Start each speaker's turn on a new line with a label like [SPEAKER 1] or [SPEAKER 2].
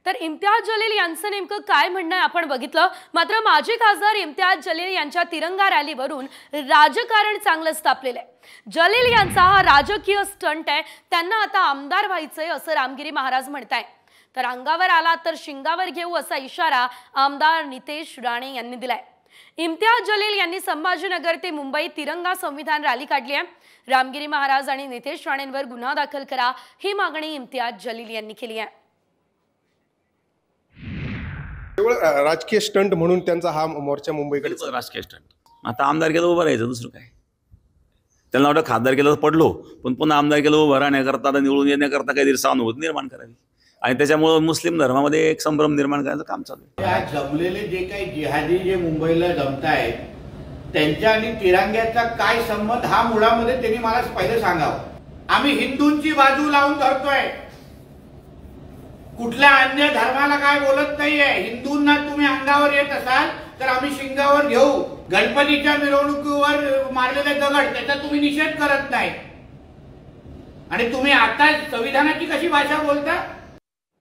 [SPEAKER 1] तर इम्तियाज जलील यांचं नेमकं काय म्हणणं आहे आपण बघितलं। मात्र माजी खासदार इम्तियाज जलील यांच्या तिरंगा रॅलीवरून राजकारण चांगलंच तापलेलं आहे। जलील यांचा हा राजकीय स्टंट आहे, त्यांना आता आमदार व्हायचंय असं रामगिरी महाराज म्हणतायत। तर अंगावर आला तर शिंगावर घेऊ असा इशारा आमदार नितेश राणे यांनी दिलाय। इम्तियाज जलील यांनी संभाजीनगर ते मुंबई तिरंगा संविधान रॅली काढली आहे। रामगिरी महाराज आणि नितेश राणेंवर गुन्हा दाखल करा ही मागणी इम्तियाज जलील यांनी केली आहे।
[SPEAKER 2] केवळ राजकीय स्टंट म्हणून त्यांचा हा मोर्चा मुंबईकडे
[SPEAKER 3] राजकीय स्टंट। आता आमदार केलं उभं राहायचं, दुसरं काय। त्यांना वाटतं खासदार केलं पडलो, पण पुन्हा आमदार केलं उभं राहण्याकरता निवडून येण्याकरता काहीतरी सहानुभूती निर्माण करावी आणि त्याच्यामुळे मुस्लिम धर्मामध्ये एक संभ्रम निर्माण करायचं काम चालू आहे।
[SPEAKER 4] जमलेले जे काही जिहादी जे मुंबईला जमतायत त्यांच्या आणि तिरंग्याचा काय संबंध हा मुळामध्ये त्यांनी मला पहिले सांगावं। आम्ही हिंदूंची बाजू लावून धरतोय, कुठल्या अन्य धर्माला काय बोलत नाहीये। हिंदूंना तुम्ही अंगावर येत असाल तर आम्ही शिंगावर घेऊ। गणपतीच्या मिरवणुकीवर मारलेले दगड त्याचा तुम्ही निषेध करत नाही आणि तुम्ही आता संविधानाची कशी भाषा बोलता।